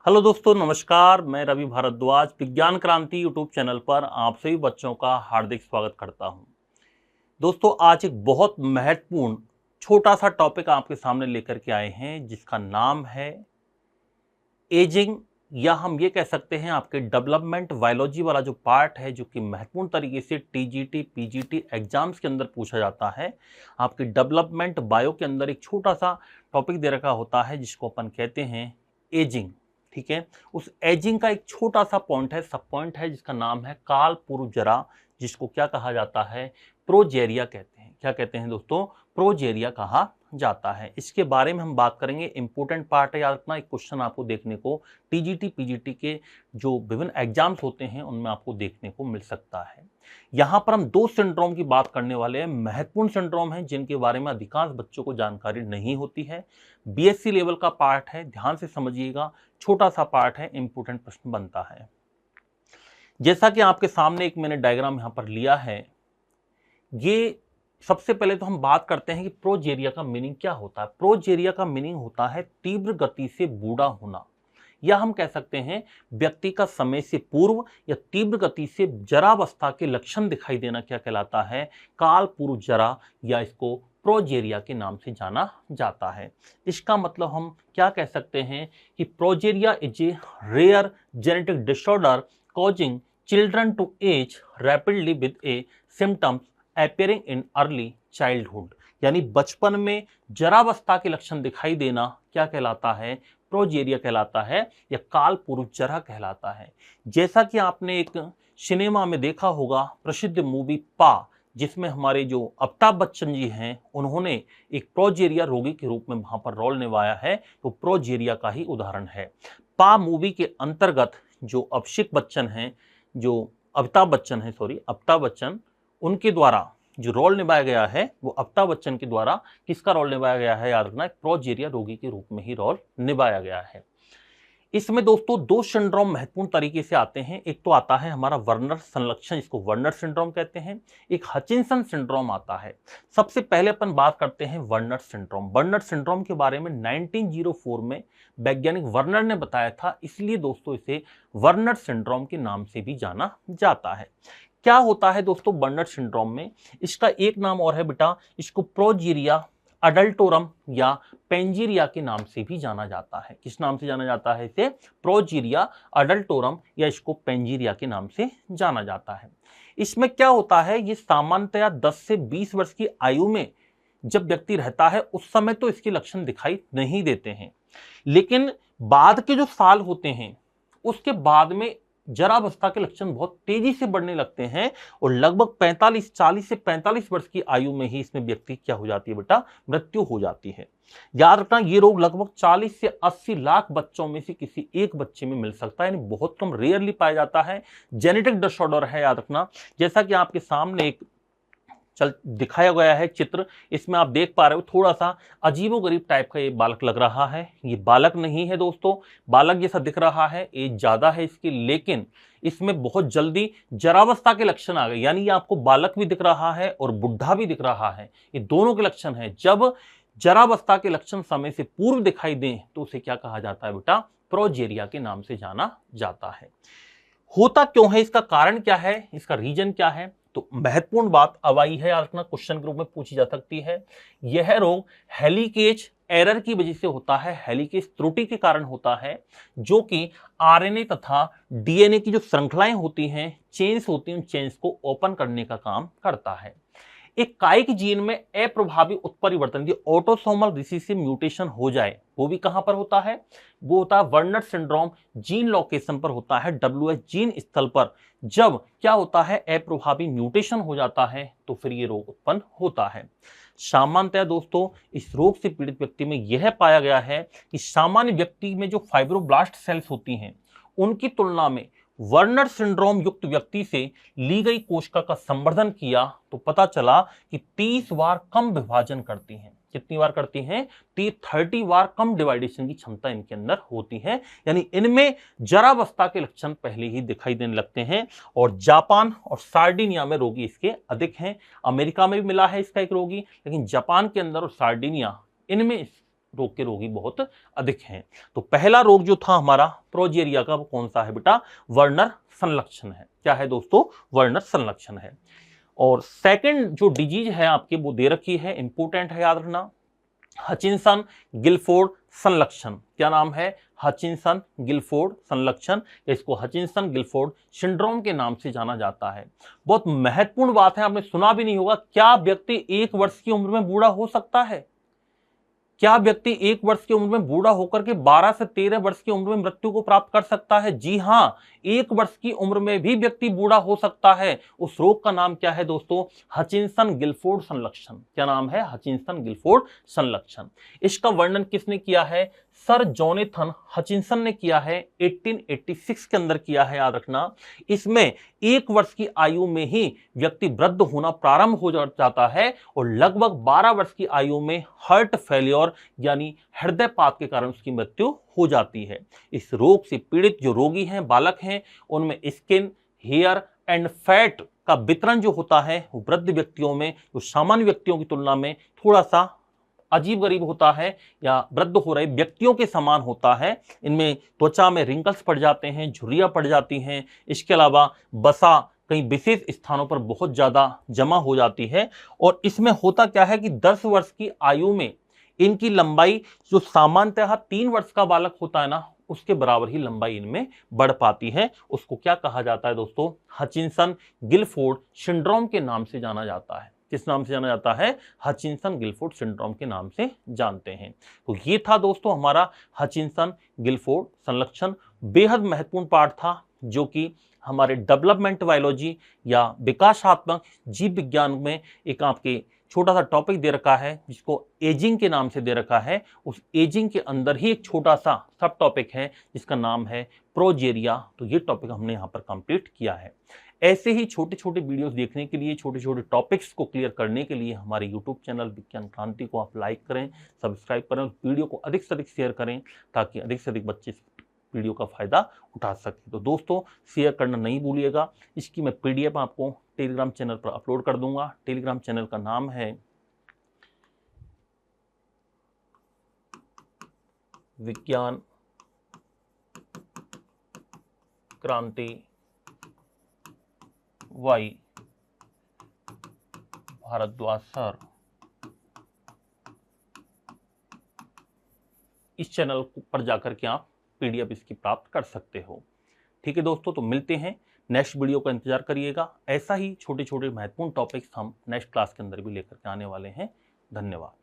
Hello दोस्तों, नमस्कार। मैं रवि भारद्वाज विज्ञान क्रांति यूट्यूब चैनल पर आप सभी बच्चों का हार्दिक स्वागत करता हूं। दोस्तों, आज एक बहुत महत्वपूर्ण छोटा सा टॉपिक आपके सामने लेकर के आए हैं जिसका नाम है एजिंग, या हम ये कह सकते हैं आपके डेवलपमेंट बायोलॉजी वाला जो पार्ट है, जो कि महत्वपूर्ण तरीके से टीजीटी पीजीटी एग्जाम्स के अंदर पूछा जाता है। आपके डेवलपमेंट बायो के अंदर एक छोटा सा टॉपिक दे रखा होता है जिसको अपन कहते हैं एजिंग। ठीक है, उस एजिंग का एक छोटा सा पॉइंट है, सब पॉइंट है, जिसका नाम है काल पूर्व जरा, जिसको क्या कहा जाता है, प्रोजेरिया कहते हैं। क्या कहते हैं दोस्तों? प्रोजेरिया कहा जाता है। इसके बारे में हम बात करेंगे। इंपॉर्टेंट पार्ट है, याद रखना। एक क्वेश्चन आपको देखने को टीजीटी पीजीटी के जो विभिन्न एग्जाम्स होते हैं उनमें आपको देखने को मिल सकता है। यहां पर हम दो सिंड्रोम की बात करने वाले हैं, महत्वपूर्ण सिंड्रोम हैं जिनके बारे में अधिकांश बच्चों को जानकारी नहीं होती है। बीएससी लेवल का पार्ट है, ध्यान से समझिएगा, छोटा सा पार्ट है, इंपॉर्टेंट प्रश्न बनता है। जैसा कि आपके सामने एक मैंने डायग्राम यहां पर लिया है, ये सबसे पहले तो हम बात करते हैं कि प्रोजेरिया का मीनिंग क्या होता है। प्रोजेरिया का मीनिंग होता है तीव्र गति से बूढ़ा होना, या हम कह सकते हैं व्यक्ति का समय से पूर्व या तीव्र गति से जरावस्था के लक्षण दिखाई देना क्या कहलाता है? काल पूर्व जरा, या इसको प्रोजेरिया के नाम से जाना जाता है। इसका मतलब हम क्या कह सकते हैं कि progeria is a rare genetic disorder causing children to age rapidly with a symptoms appearing in early childhood, यानी बचपन में जरावस्था के लक्षण दिखाई देना क्या कहलाता है? प्रोजेरिया कहलाता है, या काल पूर्व जरा कहलाता है। जैसा कि आपने एक सिनेमा में देखा होगा, प्रसिद्ध मूवी पा, जिसमें हमारे जो अमिताभ बच्चन जी हैं उन्होंने एक प्रोजेरिया रोगी के रूप में वहां पर रोल निभाया है, तो प्रोजेरिया का ही उदाहरण है। पा मूवी के अंतर्गत जो अभिषेक बच्चन हैं, जो अमिताभ बच्चन, उनके द्वारा जो रोल निभाया गया है वो अमिताभ बच्चन के द्वारा किसका रोल निभाया गया है? याद रखना, प्रोजेरिया रोगी के रूप में ही रोल निभाया गया है। इसमें दोस्तों दो सिंड्रोम महत्वपूर्ण तरीके से आते हैं। एक तो आता है हमारा वर्नर संलक्षण, इसको वर्नर सिंड्रोम कहते हैं। एक हचिंसन सिंड्रोम आता है। सबसे पहले अपन बात करते हैं वर्नर सिंड्रोम। वर्नर सिंड्रोम के बारे में 1904 में वैज्ञानिक वर्नर ने बताया था, इसलिए दोस्तों इसे वर्नर सिंड्रोम के नाम से भी जाना जाता है। क्या होता है दोस्तों वर्नर सिंड्रोम में? इसका एक नाम और है बेटा, इसको प्रोजेरिया अडल्टोरम या पेंजीरिया के नाम से भी जाना जाता है। किस नाम से जाना जाता है इसे? प्रोजेरिया अडल्टोरम, या इसको पेंजीरिया के नाम से जाना जाता है। इसमें क्या होता है, ये सामान्यतया 10 से 20 वर्ष की आयु में जब व्यक्ति रहता है उस समय तो इसके लक्षण दिखाई नहीं देते हैं, लेकिन बाद के जो साल होते हैं उसके बाद में जरावस्था के लक्षण बहुत तेजी से बढ़ने लगते हैं, और लगभग 40 से 45 वर्ष की आयु में ही इसमें व्यक्ति क्या हो जाती है बेटा? मृत्यु हो जाती है। याद रखना, ये रोग लगभग 40 से 80 लाख बच्चों में से किसी एक बच्चे में मिल सकता है, यानी बहुत कम, रेयरली पाया जाता है। जेनेटिक डिसऑर्डर है, याद रखना। जैसा कि आपके सामने एक दिखाया गया है चित्र, इसमें आप देख पा रहे हो थोड़ा सा अजीबोगरीब टाइप का ये बालक लग रहा है। ये बालक नहीं है दोस्तों, बालक जैसा दिख रहा है, एज ज्यादा है इसकी, लेकिन इसमें बहुत जल्दी जरावस्था के लक्षण आ गए। यानी ये आपको बालक भी दिख रहा है और बुढ़ा भी दिख रहा है, ये दोनों के लक्षण हैं। जब जरावस्था के लक्षण समय से पूर्व दिखाई दें तो उसे क्या कहा जाता है बेटा? प्रोजेरिया के नाम से जाना जाता है। होता क्यों है, इसका कारण क्या है, इसका रीजन क्या है? तो महत्वपूर्ण बात अब आई है, याद रखना, क्वेश्चन के रूप में पूछी जा सकती है। यह रोग हेलिकेज एरर की वजह से होता है, हेलिकेज त्रुटि के कारण होता है, जो कि आरएनए तथा डीएनए की जो श्रृंखलाएं होती हैं, चेन्स होती हैं, उन चेन्स को ओपन करने का काम करता है। एक कायिक जीन में अप्रभावी उत्परिवर्तन, ऑटोसोमल रिसेसिव म्यूटेशन हो जाए, वो भी कहां पर होता है? वो होता है वर्नर सिंड्रोम जीन लोकेशन पर होता है, WH जीन स्थल पर। जब क्या होता है, अप्रभावी म्यूटेशन हो जाता है तो फिर ये रोग उत्पन्न होता है। सामान्यतः दोस्तों इस रोग से पीड़ित व्यक्ति में यह पाया गया है कि सामान्य व्यक्ति में जो फाइब्रोब्लास्ट सेल्स होती हैं उनकी तुलना में वर्नर सिंड्रोम युक्त व्यक्ति से ली गई कोशिका का संवर्धन किया तो पता चला कि 30 बार कम विभाजन करती हैं। कितनी बार करती हैं? 30 बार कम डिवाइडेशन की क्षमता इनके अंदर होती है, यानी इनमें जरावस्था के लक्षण पहले ही दिखाई देने लगते हैं। और जापान और सार्डिनिया में रोगी इसके अधिक हैं। अमेरिका में भी मिला है इसका एक रोगी, लेकिन जापान के अंदर और सार्डिनिया, इनमें रोग के रोगी बहुत अधिक हैं। तो पहला रोग जो था हमारा प्रोजेरिया का, वो कौन सा है बेटा? वर्नर संलक्षण है। क्या है दोस्तों? वर्नर संलक्षण है। और सेकंड जो डिजीज है आपके, वो दे रखी है, इंपोर्टेंट है, याद रखना, हचिंसन गिलफोर्ड संलक्षण। क्या नाम है? हचिंसन गिलफोर्ड संलक्षण, या इसको हचिंसन गिलफोर्ड सिंड्रोम के नाम से जाना जाता है। बहुत महत्वपूर्ण बात है, आपने सुना भी नहीं होगा, क्या व्यक्ति 1 वर्ष की उम्र में बूढ़ा हो सकता है? क्या व्यक्ति 1 वर्ष की उम्र में बूढ़ा होकर के 12 से 13 वर्ष की उम्र में मृत्यु को प्राप्त कर सकता है? जी हां, 1 वर्ष की उम्र में भी व्यक्ति बूढ़ा हो सकता है। उस रोग का नाम क्या है दोस्तों? हचिंसन गिलफोर्ड संलक्षण। क्या नाम है? हचिंसन गिलफोर्ड संलक्षण। इसका वर्णन किसने किया है? सर जोनाथन हचिंसन ने किया है, 1886 के अंदर किया है, याद रखना। इसमें 1 वर्ष की आयु में ही व्यक्ति वृद्ध होना प्रारंभ हो जाता है और लगभग 12 वर्ष की आयु में हार्ट फेलियर यानी हृदयपात के कारण उसकी मृत्यु हो जाती है। इस रोग से पीड़ित जो रोगी हैं, बालक हैं, उनमें स्किन, हेयर एंड फैट का वितरण जो होता है वो वृद्ध व्यक्तियों में जो सामान्य व्यक्तियों की तुलना में थोड़ा सा अजीब गरीब होता है या वृद्ध हो रहे व्यक्तियों के समान होता है। इनमें त्वचा में रिंकल्स पड़ जाते हैं, झुर्रियां पड़ जाती हैं। इसके अलावा बसा कई विशेष स्थानों पर बहुत ज्यादा जमा हो जाती है। और इसमें होता क्या है कि 10 वर्ष की आयु में इनकी लंबाई जो सामान्यतः 3 वर्ष का बालक होता है ना, उसके बराबर ही लंबाई इनमें बढ़ पाती है। उसको क्या कहा जाता है दोस्तों? हचिंसन गिलफोर्ड सिंड्रोम के नाम से जाना जाता है। किस नाम से जाना जाता है? हचिंसन गिलफोर्ड सिंड्रोम के नाम से जानते हैं। तो ये था दोस्तों हमारा हचिंसन गिलफोर्ड संलक्षण। बेहद महत्वपूर्ण पार्ट था, जो कि हमारे डेवलपमेंट बायोलॉजी या विकासात्मक जीव विज्ञान में एक आपके छोटा सा टॉपिक दे रखा है, जिसको एजिंग के नाम से दे रखा है। उस एजिंग के अंदर ही एक छोटा सा सब टॉपिक है जिसका नाम है प्रोजेरिया। तो ये टॉपिक हमने यहाँ पर कंप्लीट किया है। ऐसे ही छोटे छोटे वीडियोस देखने के लिए, छोटे छोटे टॉपिक्स को क्लियर करने के लिए हमारे यूट्यूब चैनल विज्ञान क्रांति को आप लाइक करें, सब्सक्राइब करें, वीडियो को अधिक से अधिक शेयर करें, ताकि अधिक से अधिक बच्चे वीडियो का फायदा उठा सके। तो दोस्तों, शेयर करना नहीं भूलिएगा। इसकी मैं PDF आपको टेलीग्राम चैनल पर अपलोड कर दूंगा। टेलीग्राम चैनल का नाम है विज्ञान क्रांति वाई भारद्वाज सर। इस चैनल पर जाकर के आप PDF इसकी प्राप्त कर सकते हो। ठीक है दोस्तों, तो मिलते हैं नेक्स्ट वीडियो का इंतजार करिएगा। ऐसा ही छोटे छोटे महत्वपूर्ण टॉपिक्स हम नेक्स्ट क्लास के अंदर भी लेकर के आने वाले हैं। धन्यवाद।